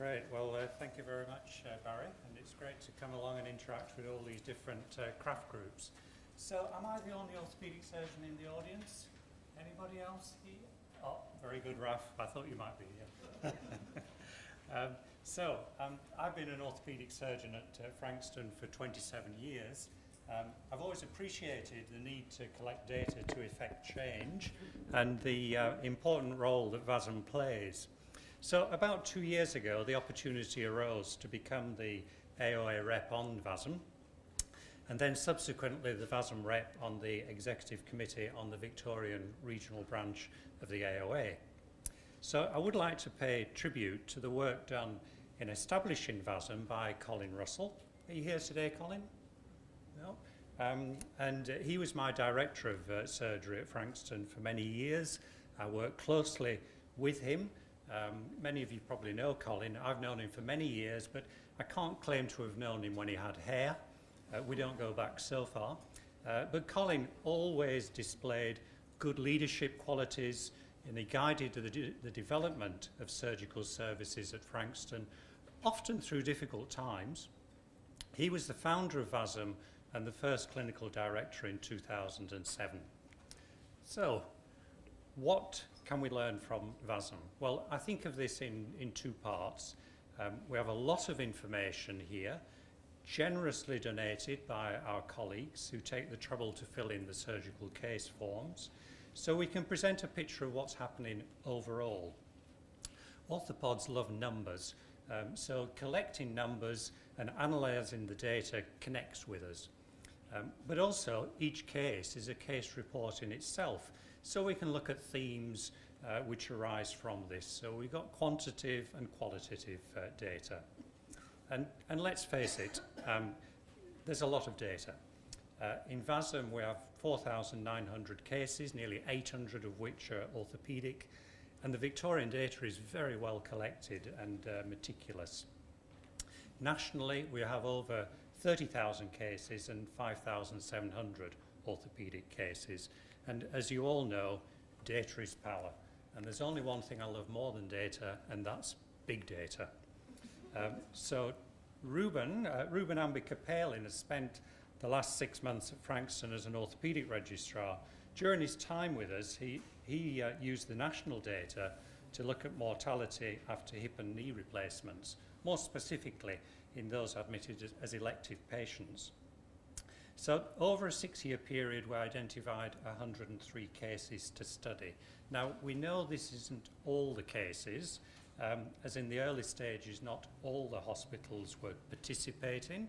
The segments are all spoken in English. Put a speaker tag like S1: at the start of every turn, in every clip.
S1: Great. Well, thank you very much, Barry, and it's great to come along and interact with all these different craft groups. So, am I the only orthopaedic surgeon in the audience? Anybody else here? Oh, very good, Raf. I thought you might be here. I've been an orthopaedic surgeon at Frankston for 27 years. I've always appreciated the need to collect data to effect change and the important role that VASM plays. So about 2 years ago, the opportunity arose to become the AOA rep on VASM, and then subsequently the VASM rep on the Executive Committee on the Victorian Regional Branch of the AOA. So I would like to pay tribute to the work done in establishing VASM by Colin Russell. Are you here today, Colin? No? He was my director of surgery at Frankston for many years. I worked closely with him. Many of you probably know Colin. I've known him for many years, but I can't claim to have known him when he had hair. We don't go back so far. But Colin always displayed good leadership qualities, and he guided the development of surgical services at Frankston, often through difficult times. He was the founder of VASM and the first clinical director in 2007. So, what can we learn from VASM? Well, I think of this in two parts. We have a lot of information here, generously donated by our colleagues who take the trouble to fill in the surgical case forms, so we can present a picture of what's happening overall. Orthopods love numbers, so collecting numbers and analysing the data connects with us. But also, each case is a case report in itself, so we can look at themes which arise from this. So we've got quantitative and qualitative data. And let's face it, there's a lot of data. In VASM, we have 4,900 cases, nearly 800 of which are orthopaedic, and the Victorian data is very well collected and meticulous. Nationally, we have over 30,000 cases and 5,700 orthopaedic cases. And as you all know, data is power. And there's only one thing I love more than data, and that's big data. So Ruben Ambika-Palin has spent the last 6 months at Frankston as an orthopaedic registrar. During his time with us, he used the national data to look at mortality after hip and knee replacements, more specifically in those admitted as elective patients. So over a 6-year period, we identified 103 cases to study. Now, we know this isn't all the cases, as in the early stages, not all the hospitals were participating,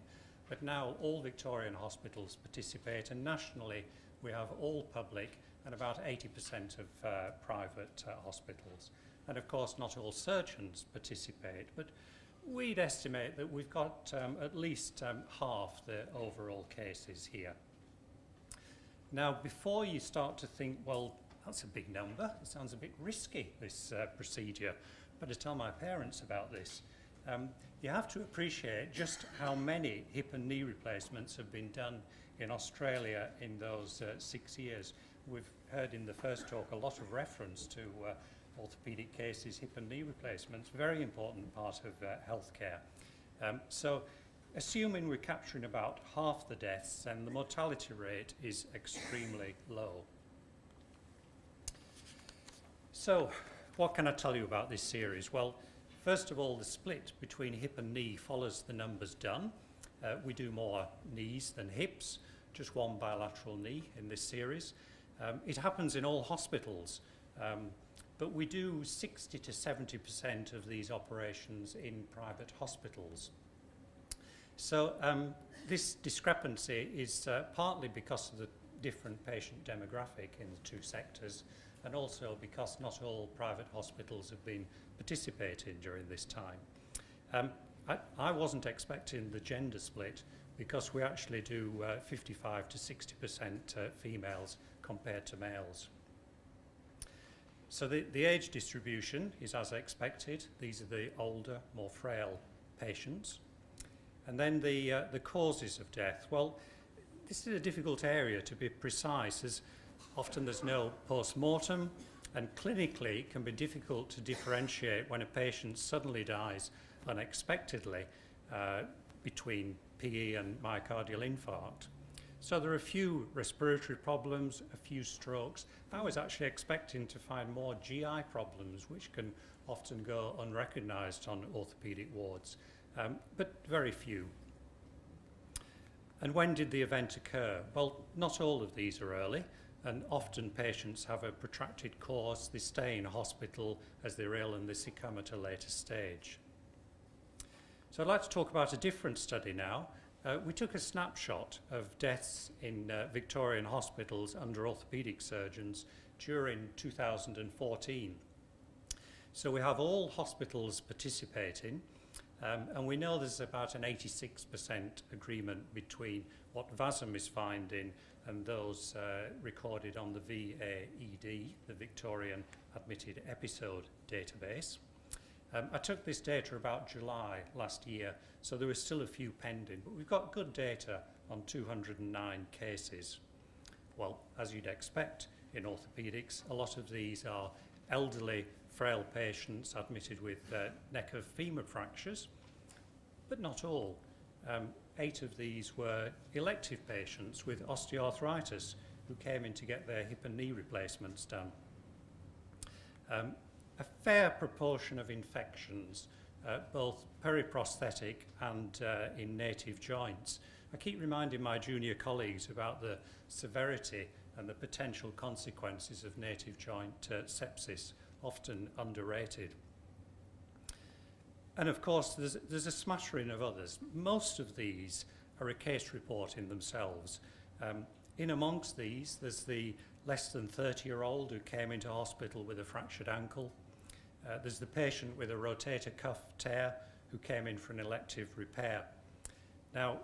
S1: but now all Victorian hospitals participate, and nationally, we have all public and about 80% of private hospitals. And of course, not all surgeons participate, but we'd estimate that we've got at least half the overall cases here. Now, before you start to think, well, that's a big number, it sounds a bit risky, this procedure, better tell my parents about this. You have to appreciate just how many hip and knee replacements have been done in Australia in those 6 years. We've heard in the first talk a lot of reference to orthopaedic cases, hip and knee replacements, very important part of healthcare. So assuming we're capturing about half the deaths, and the mortality rate is extremely low. So what can I tell you about this series? Well, first of all, the split between hip and knee follows the numbers done. We do more knees than hips, just one bilateral knee in this series. It happens in all hospitals. But we do 60 to 70% of these operations in private hospitals. So this discrepancy is partly because of the different patient demographic in the two sectors, and also because not all private hospitals have been participating during this time. I wasn't expecting the gender split, because we actually do 55 to 60% females compared to males. So the age distribution is as expected. These are the older, more frail patients. And then the causes of death. Well, this is a difficult area to be precise, as often there's no post-mortem, and clinically it can be difficult to differentiate when a patient suddenly dies unexpectedly between PE and myocardial infarct. So there are a few respiratory problems, a few strokes. I was actually expecting to find more GI problems, which can often go unrecognised on orthopaedic wards, but very few. And when did the event occur? Well, not all of these are early, and often patients have a protracted course. They stay in hospital as they're ill and they succumb at a later stage. So I'd like to talk about a different study now. We took a snapshot of deaths in Victorian hospitals under orthopaedic surgeons during 2014. So we have all hospitals participating, and we know there's about an 86% agreement between what VASM is finding and those recorded on the VAED, the Victorian Admitted Episode Database. I took this data about July last year, so there were still a few pending, but we've got good data on 209 cases. Well, as you'd expect in orthopaedics, a lot of these are elderly, frail patients admitted with neck of femur fractures, but not all. 8 of these were elective patients with osteoarthritis who came in to get their hip and knee replacements done. A fair proportion of infections, both periprosthetic and in native joints. I keep reminding my junior colleagues about the severity and the potential consequences of native joint sepsis, often underrated. And of course, there's a smattering of others. Most of these are a case report in themselves. In amongst these, there's the less than 30-year-old who came into hospital with a fractured ankle. There's the patient with a rotator cuff tear who came in for an elective repair. Now,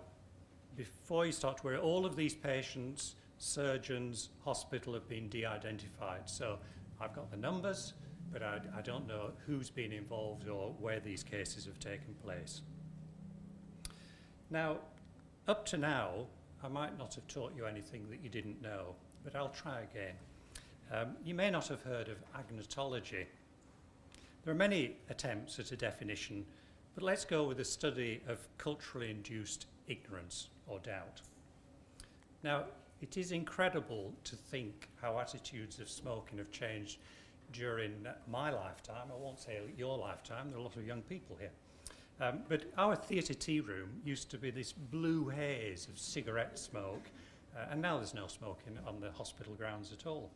S1: before you start to worry, all of these patients, surgeons, hospital have been de-identified. So I've got the numbers, but I don't know who's been involved or where these cases have taken place. Now, up to now, I might not have taught you anything that you didn't know, but I'll try again. You may not have heard of agonistology. There are many attempts at a definition, but let's go with a study of culturally induced ignorance or doubt. Now, it is incredible to think how attitudes of smoking have changed during my lifetime. I won't say your lifetime, there are a lot of young people here. But our theatre tea room used to be this blue haze of cigarette smoke, and now there's no smoking on the hospital grounds at all.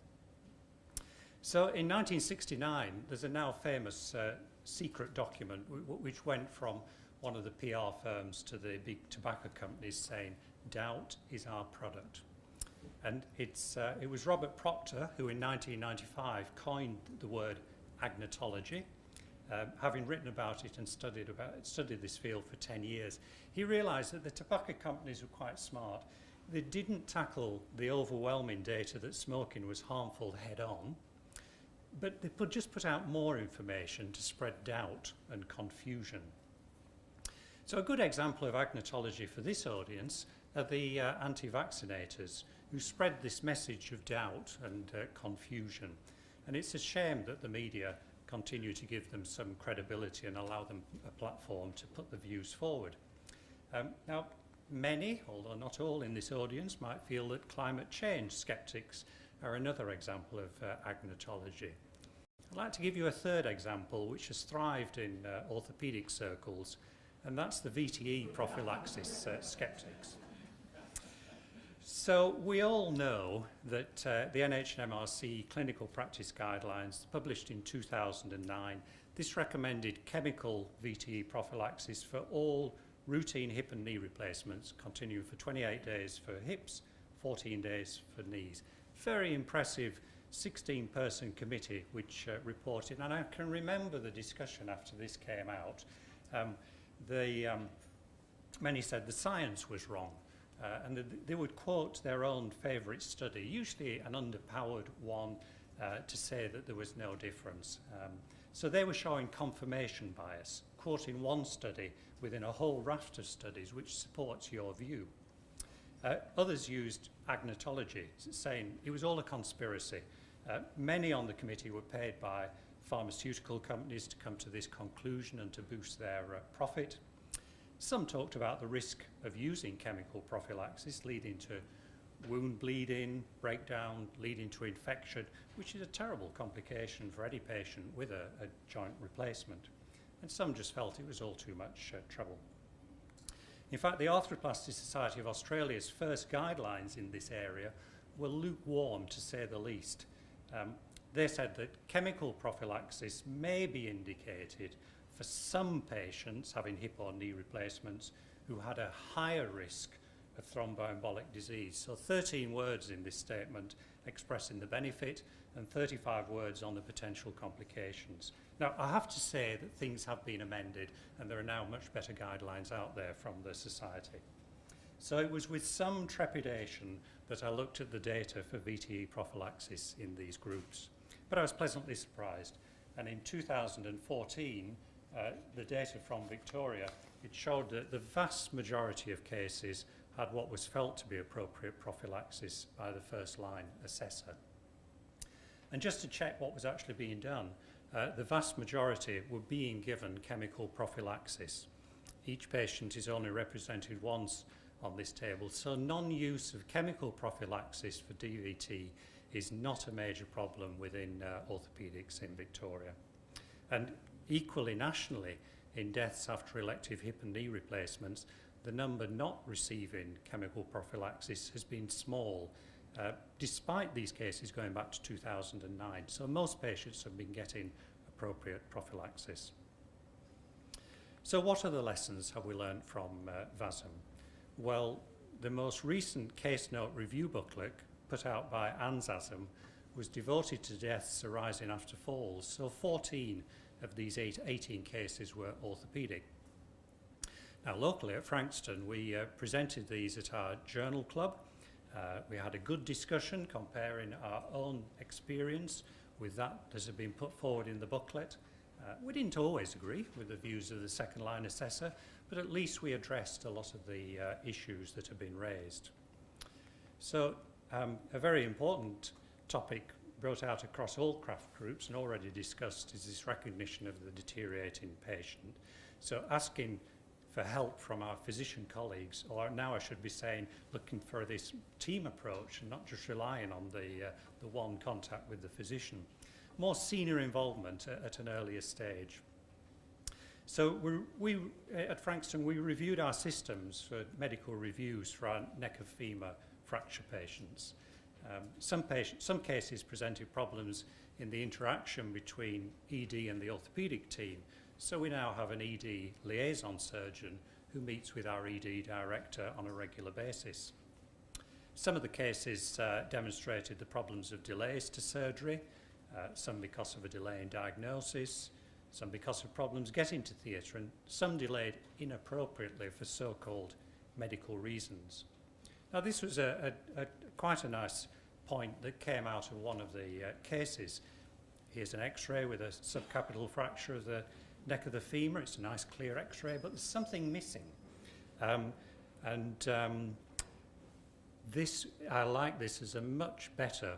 S1: So in 1969, there's a now famous secret document which went from one of the PR firms to the big tobacco companies saying, "Doubt is our product." And it was Robert Proctor who in 1995 coined the word agonistology. Having written about it and studied this field for 10 years, he realized that the tobacco companies were quite smart. They didn't tackle the overwhelming data that smoking was harmful head on, but they just put out more information to spread doubt and confusion. So a good example of agonistology for this audience are the anti-vaccinators who spread this message of doubt and confusion. And it's a shame that the media continue to give them some credibility and allow them a platform to put the views forward. Now, many, although not all in this audience, might feel that climate change skeptics are another example of agonistology. I'd like to give you a third example which has thrived in orthopaedic circles, and that's the VTE prophylaxis skeptics. So we all know that the NHMRC clinical practice guidelines published in 2009, this recommended chemical VTE prophylaxis for all routine hip and knee replacements, continuing for 28 days for hips, 14 days for knees. Very impressive 16-person committee which reported, and I can remember the discussion after this came out. Many said the science was wrong, and they would quote their own favourite study, usually an underpowered one, to say that there was no difference. So they were showing confirmation bias, quoting one study within a whole raft of studies which supports your view. Others used agonistology, saying it was all a conspiracy. Many on the committee were paid by pharmaceutical companies to come to this conclusion and to boost their profit. Some talked about the risk of using chemical prophylaxis, leading to wound bleeding, breakdown, leading to infection, which is a terrible complication for any patient with a joint replacement. And some just felt it was all too much trouble. In fact, the Arthroplasty Society of Australia's first guidelines in this area were lukewarm, to say the least. They said that chemical prophylaxis may be indicated for some patients having hip or knee replacements who had a higher risk of thromboembolic disease. So 13 words in this statement expressing the benefit and 35 words on the potential complications. Now, I have to say that things have been amended and there are now much better guidelines out there from the Society. So it was with some trepidation that I looked at the data for VTE prophylaxis in these groups. But I was pleasantly surprised. And in 2014, the data from Victoria, it showed that the vast majority of cases had what was felt to be appropriate prophylaxis by the first-line assessor. And just to check what was actually being done, the vast majority were being given chemical prophylaxis. Each patient is only represented once on this table, so non-use of chemical prophylaxis for DVT is not a major problem within orthopaedics in Victoria. And equally nationally, in deaths after elective hip and knee replacements, the number not receiving chemical prophylaxis has been small, despite these cases going back to 2009. So most patients have been getting appropriate prophylaxis. So what other lessons have we learned from VASM? Well, the most recent case note review booklet put out by ANZASM was devoted to deaths arising after falls. So 14 of these 18 cases were orthopaedic. Now, locally at Frankston, we presented these at our journal club. We had a good discussion comparing our own experience with that that had been put forward in the booklet. We didn't always agree with the views of the second line assessor, but at least we addressed a lot of the issues that have been raised. So a very important topic brought out across all craft groups and already discussed is this recognition of the deteriorating patient. So asking for help from our physician colleagues, or now I should be saying looking for this team approach and not just relying on the one contact with the physician. More senior involvement at an earlier stage. So we at Frankston, we reviewed our systems for medical reviews for our neck of femur fracture patients. Some cases presented problems in the interaction between ED and the orthopaedic team. So we now have an ED liaison surgeon who meets with our ED director on a regular basis. Some of the cases demonstrated the problems of delays to surgery, some because of a delay in diagnosis, some because of problems getting to theatre, and some delayed inappropriately for so-called medical reasons. Now, this was quite a nice point that came out of one of the cases. Here's an X-ray with a subcapital fracture of the neck of the femur. It's a nice clear X-ray, but there's something missing. I like this as a much better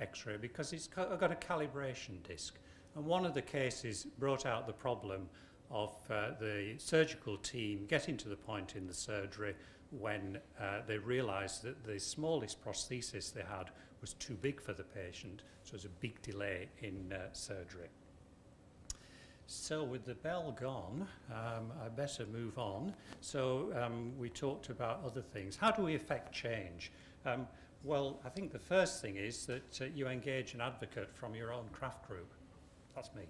S1: X-ray because it's got a calibration disc. And one of the cases brought out the problem of the surgical team getting to the point in the surgery when they realised that the smallest prosthesis they had was too big for the patient, so there's a big delay in surgery. So with the bell gone, I better move on. So we talked about other things. How do we affect change? Well, I think the first thing is that you engage an advocate from your own craft group. That's me.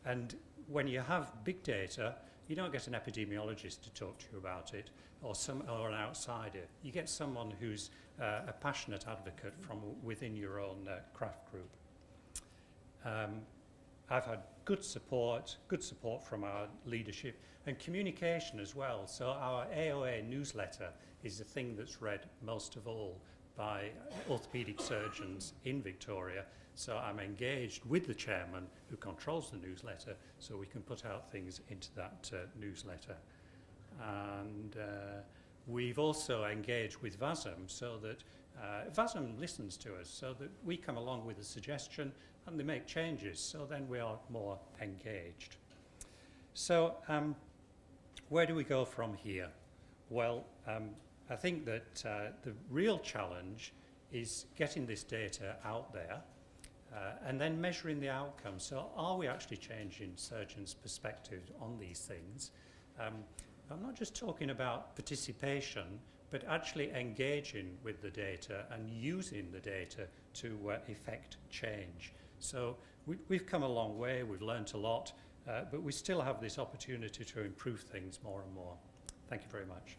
S1: And when you have big data, you don't get an epidemiologist to talk to you about it or an outsider. You get someone who's a passionate advocate from within your own craft group. I've had good support from our leadership and communication as well. So our AOA newsletter is the thing that's read most of all by orthopaedic surgeons in Victoria. So I'm engaged with the chairman who controls the newsletter so we can put out things into that newsletter. And We've also engaged with VASM so that VASM listens to us, so that we come along with a suggestion and they make changes, so then we are more engaged. So where do we go from here? Well, I think that the real challenge is getting this data out there and then measuring the outcomes. So are we actually changing surgeons' perspectives on these things? I'm not just talking about participation, but actually engaging with the data and using the data to effect change. So we've come a long way, we've learnt a lot, but we still have this opportunity to improve things more and more. Thank you very much.